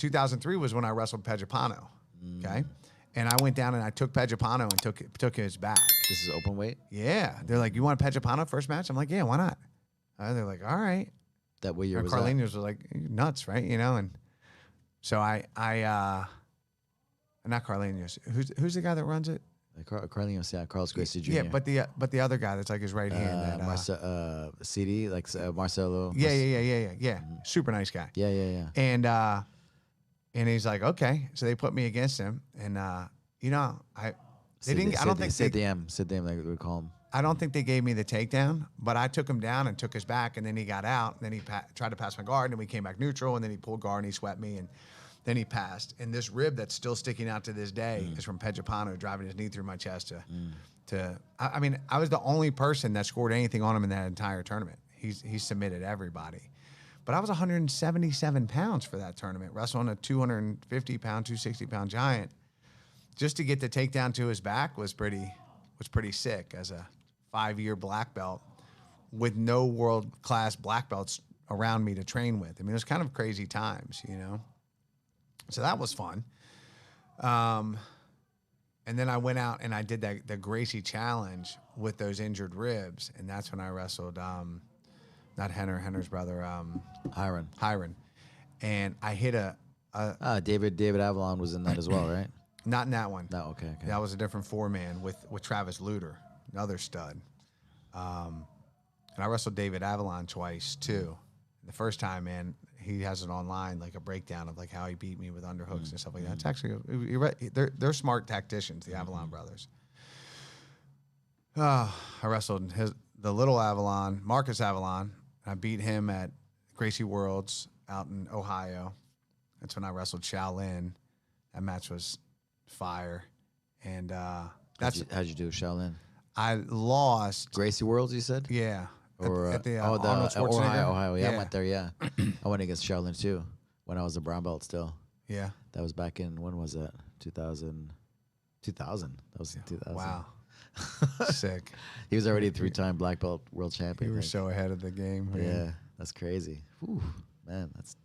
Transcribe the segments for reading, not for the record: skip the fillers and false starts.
2003 was when I wrestled Pedopano. Okay. And I went down and I took Pedopano and took his back. This is open weight? Yeah. They're like, you want Pedopano first match? I'm like, yeah, why not? They're like, all right. That what year was Carlinius was like, nuts, right? You know, and so I not Carlinius. Who's the guy that runs it? Carlinius, yeah, Carlos Gracie Jr. Yeah, but the other guy that's like his right hand. CD, like Marcelo. Yeah. Super nice guy. Yeah. And he's like, okay. So they put me against him, and you know, I don't think Sid DM, like we call him. I don't think they gave me the takedown, but I took him down and took his back, and then he got out, and then he tried to pass my guard, and we came back neutral, and then he pulled guard and he swept me, and then he passed. And this rib that's still sticking out to this day is from Pedopano driving his knee through my chest I mean, I was the only person that scored anything on him in that entire tournament. He submitted everybody. But I was 177 pounds for that tournament, wrestling a 250-pound, 260-pound giant. Just to get the takedown to his back was pretty sick as a 5-year black belt with no world-class black belts around me to train with. I mean, it was kind of crazy times, you know? So that was fun. And then I went out and I did the Gracie challenge with those injured ribs, and that's when I wrestled not Henner's brother, Hiron. And I hit David Avalon was in that as well, right? Not in that one. No, okay. That was a different 4-man with Travis Luter, another stud. And I wrestled David Avalon twice too. The first time, man, he has it online, like a breakdown of like how he beat me with underhooks and stuff like that. It's actually they're smart tacticians, the Avalon brothers. I wrestled the little Avalon, Marcus Avalon. I beat him at Gracie Worlds out in Ohio. That's when I wrestled Shaolin. That match was fire. And how'd you do with Shaolin? I lost. Gracie Worlds, you said? Yeah. Or at the Arnold Schwarzenegger? Ohio. Yeah, I went there, yeah. I went against Shaolin too when I was a brown belt still. Yeah. That was back in, when was that? 2000. 2000. That was in 2000. Wow. Sick. He was already a 3-time black belt world champion. You were so ahead of the game. Man. Yeah, that's crazy. Whew, man, that's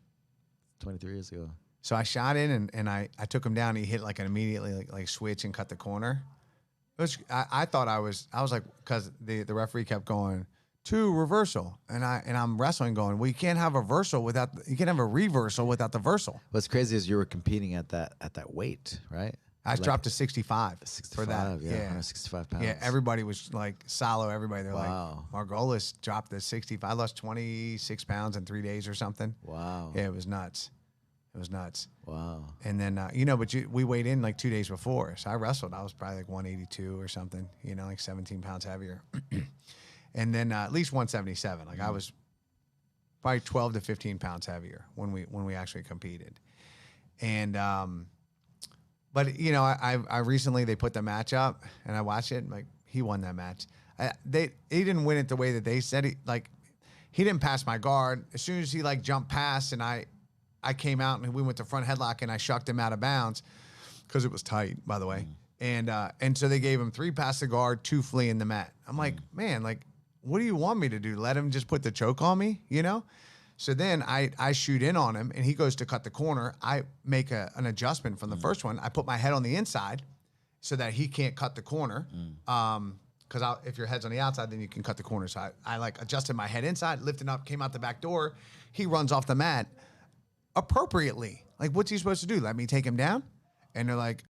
23 years ago. So I shot in and I took him down. He hit like an immediately like switch and cut the corner. It was, I thought I was like, because the referee kept going, 2 reversal, and I'm wrestling going, well, you can't have a reversal without the versal. What's crazy is you were competing at that weight, right? I dropped to 65 for that. Yeah, 165 pounds. Yeah, everybody was like solo. Everybody, they're wow. like, Margolis dropped to 65. I lost 26 pounds in 3 days or something. Wow. Yeah, it was nuts. It was nuts. Wow. And then, we weighed in like 2 days before. So I wrestled. I was probably like 182 or something, like 17 pounds heavier. And then at least 177. Like I was probably 12 to 15 pounds heavier when we actually competed. And, but I recently, they put the match up and I watched it. Like he won that match. He didn't win it the way that they said he didn't pass my guard. As soon as he like jumped past and I came out and we went to front headlock and I shucked him out of bounds because it was tight, by the way. And so they gave him 3 pass the guard, 2 flee in the mat. I'm like, man, like, what do you want me to do? Let him just put the choke on me, So then I shoot in on him and he goes to cut the corner. I make an adjustment from the first one. I put my head on the inside so that he can't cut the corner. Because if your head's on the outside, then you can cut the corner. So I like adjusted my head inside, lifted up, came out the back door. He runs off the mat appropriately. Like, what's he supposed to do? Let me take him down? And they're like,